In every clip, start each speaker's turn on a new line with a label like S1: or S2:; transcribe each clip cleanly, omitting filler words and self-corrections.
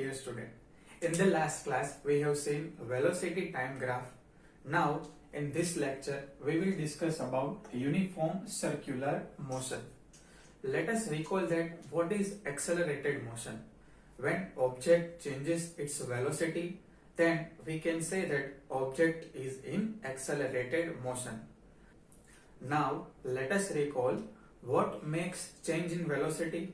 S1: dear student. In the last class, we have seen velocity time graph. Now, in this lecture, we will discuss about uniform circular motion. Let us recall that what is accelerated motion. When object changes its velocity, then we can say that object is in accelerated motion. Now, let us recall what makes change in velocity.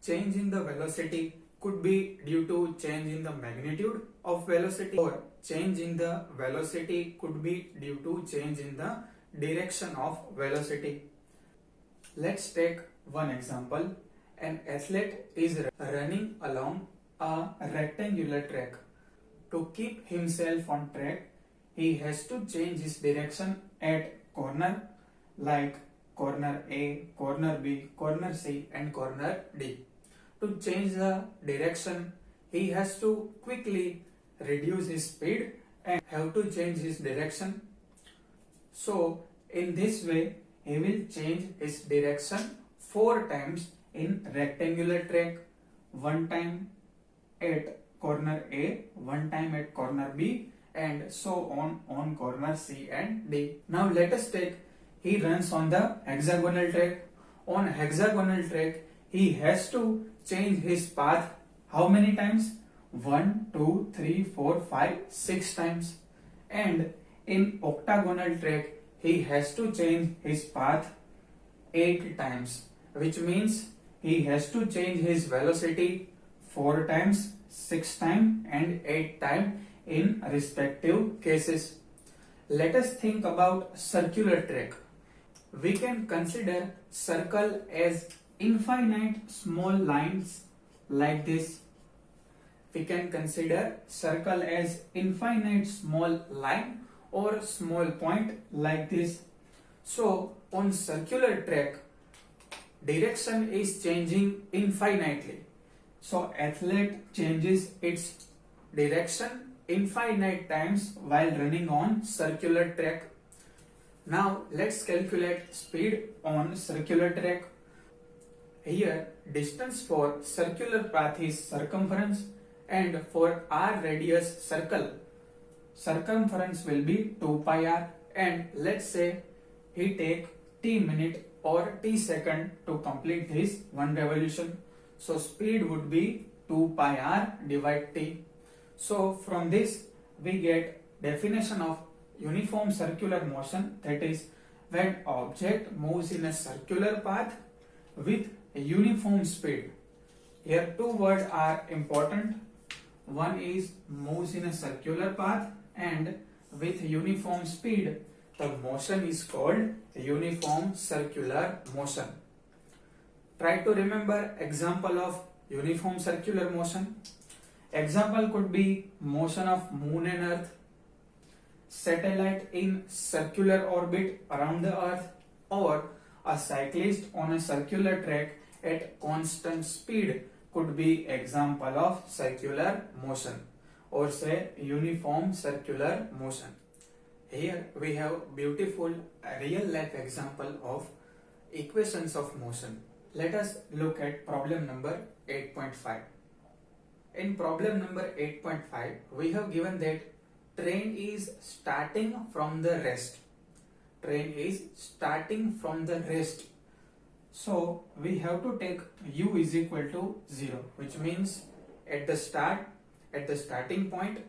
S1: Change in the velocity could be due to change in the magnitude of velocity, or change in the velocity could be due to change in the direction of velocity. Let's take one example. An athlete is running along a rectangular track. To keep himself on track, he has to change his direction at corner like corner A, corner B, corner C and corner D. To change the direction, he has to quickly reduce his speed and have to change his direction. So, in this way, he will change his direction 4 times in rectangular track, 1 time at corner A, 1 time at corner B and so on corner C and D. Now let us take he runs on the hexagonal track. On hexagonal track, he has to change his path how many times? 1, 2, 3, 4, 5, 6 times. And in octagonal track, he has to change his path 8 times, which means he has to change his velocity 4 times, 6 times and 8 times in respective cases. Let us think about circular track. We can consider circle as infinite small lines like this. We can consider circle as infinite small line or small point like this. So on circular track, direction is changing infinitely. So athlete changes its direction infinite times while running on circular track. Now let's calculate speed on circular track. Here distance for circular path is circumference, and for r radius circle, circumference will be 2 pi r, and let's say he take t minute or t second to complete this one revolution. So speed would be 2 pi r divide t. So from this we get definition of uniform circular motion, that is when object moves in a circular path with a uniform speed. Here two words are important. One is moves in a circular path and with uniform speed. The motion is called uniform circular motion. Try to remember example of uniform circular motion. Example could be motion of moon and earth, satellite in circular orbit around the earth, or a cyclist on a circular track at constant speed could be example of circular motion, or say uniform circular motion. Here we have beautiful real life example of equations of motion. Let us look at problem number 8.5. In problem number 8.5, we have given that train is starting from the rest. Train is starting from the rest. So we have to take u is equal to 0, which means at the starting point,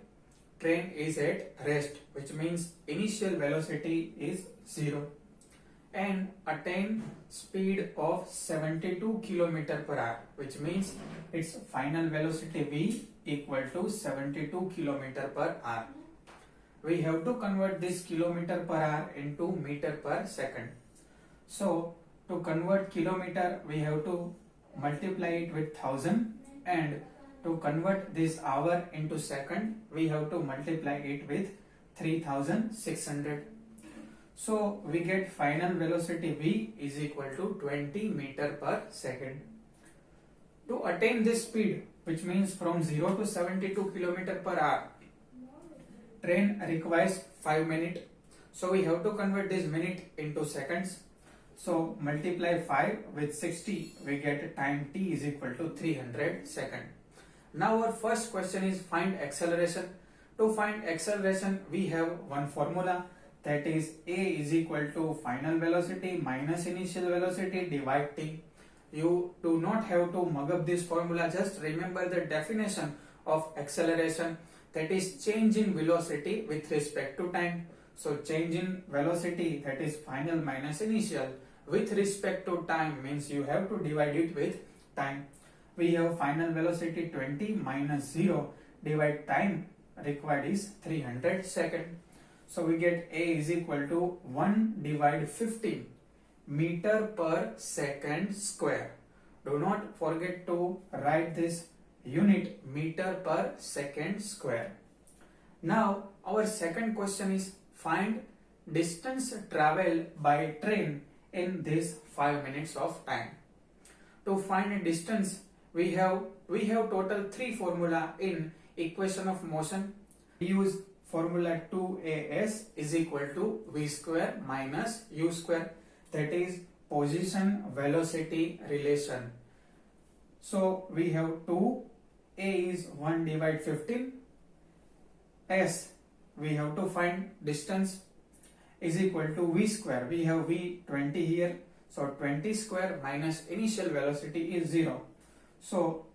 S1: train is at rest, which means initial velocity is 0, and attain speed of 72 km per hour, which means its final velocity v equal to 72 km per hour. We have to convert this kilometer per hour into meter per second. So to convert kilometer, we have to multiply it with 1000, and to convert this hour into second, we have to multiply it with 3600. So we get final velocity v is equal to 20 meter per second. To attain this speed, which means from 0 to 72 km per hour, train requires 5 minutes. So we have to convert this minute into seconds. So multiply 5 with 60, we get time t is equal to 300 seconds. Now our first question is find acceleration. To find acceleration, we have one formula, that is a is equal to final velocity minus initial velocity divide t. You do not have to mug up this formula, just remember the definition of acceleration, that is change in velocity with respect to time. So change in velocity, that is final minus initial, with respect to time means you have to divide it with time. We have final velocity 20 minus 0 divide time required is 300 second. So we get a is equal to 1 divide 15 meter per second square. Do not forget to write this unit meter per second square. Now our second question is find distance traveled by train in this 5 minutes of time. To find a distance, we have total 3 formula in equation of motion. We use formula 2as is equal to v square minus u square, that is position velocity relation. So we have 2, a is 1 divide 15, s we have to find distance is equal to v square. We have v 20 here, so 20 square minus initial velocity is 0. So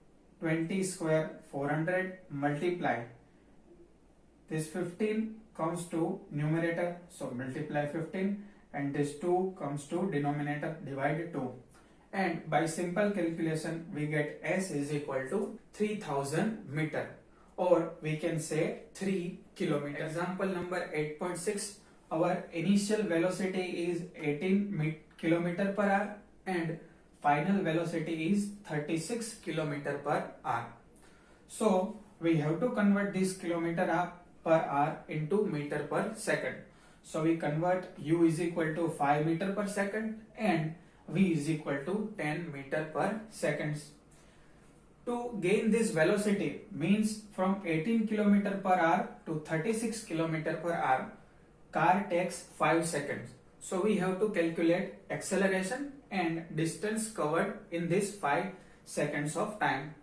S1: 20 square 400 multiply this 15 comes to numerator, so multiply 15, and this 2 comes to denominator, divide 2, and by simple calculation we get s is equal to 3000 meter, or we can say 3 kilometer. Example number 8.6, our initial velocity is 18 kilometer per hour and final velocity is 36 kilometer per hour. So we have to convert this kilometer per hour into meter per second. So we convert u is equal to 5 meter per second and v is equal to 10 meter per seconds. To gain this velocity means from 18 km per hour to 36 km per hour, car takes 5 seconds. So we have to calculate acceleration and distance covered in this 5 seconds of time.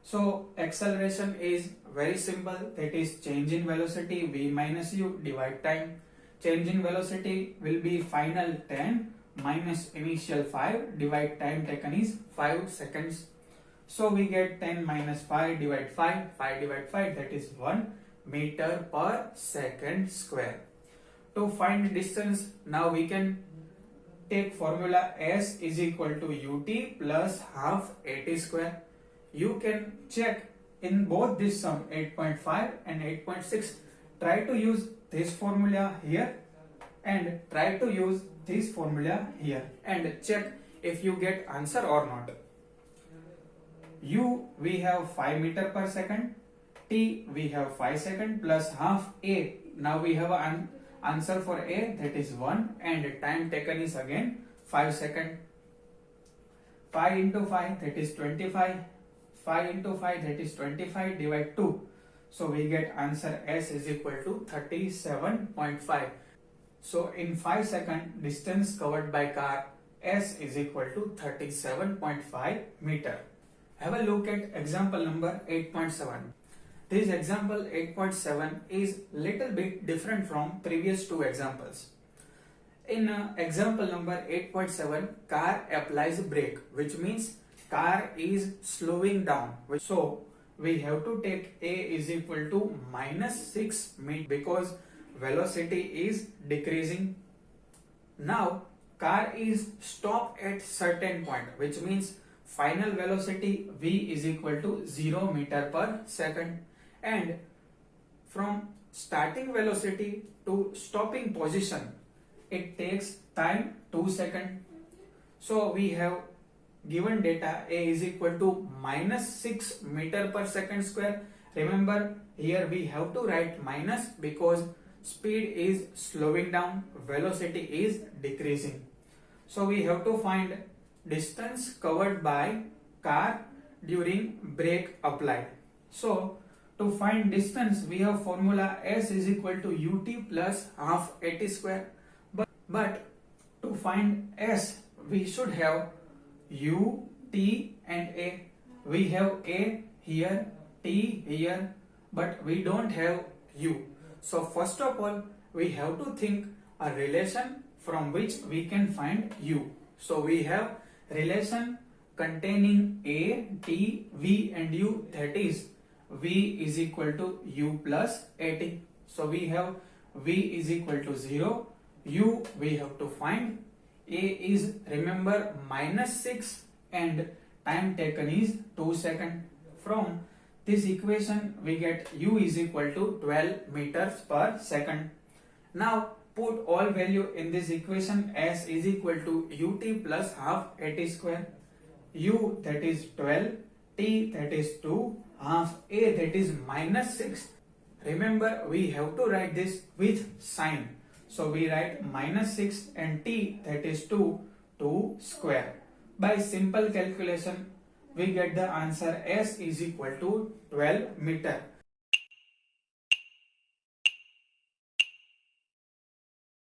S1: So acceleration is very simple, that is change in velocity v minus u divide time. Change in velocity will be final 10 minus initial 5 divide time taken is 5 seconds. So we get 10 minus 5 divide 5, 5 divide 5, that is 1 meter per second square. To find distance, now we can take formula s is equal to ut plus half at square. You can check in both this sum 8.5 and 8.6. Try to use this formula here and try to use this formula here and check if you get answer or not. U we have 5 meter per second, t we have 5 second plus half a. Now we have an answer for a, that is 1, and time taken is again 5 second. 5 into 5, that is 25. 5 into 5, that is 25, divide 2. So we get answer s is equal to 37.5. So in 5 second distance covered by car, s is equal to 37.5 meter. Have a look at example number 8.7. This example 8.7 is little bit different from previous two examples. In example number 8.7, car applies brake, which means car is slowing down. So we have to take a is equal to minus 6 meter because velocity is decreasing. Now car is stopped at certain point, which means final velocity v is equal to 0 meter per second, and from starting velocity to stopping position it takes time 2 seconds. So we have given data a is equal to minus 6 meter per second square. Remember here we have to write minus because speed is slowing down, velocity is decreasing. So we have to find distance covered by car during brake applied. So to find distance we have formula s is equal to ut plus half at square. But to find s we should have u, t and a. We have a here t here, but we don't have u. So first of all, we have to think a relation from which we can find u. So we have relation containing a, t, v and u, that is v is equal to u plus at. So we have v is equal to 0, u we have to find, a is, remember, -6 and time taken is 2 seconds. From this equation we get u is equal to 12 meters per second. Now put all value in this equation. S is equal to ut plus half at square, u that is 12, t that is 2, half a that is -6. Remember, we have to write this with sign. So we write -6 and t that is 2 square. By simple calculation, we get the answer S is equal to 12 meter.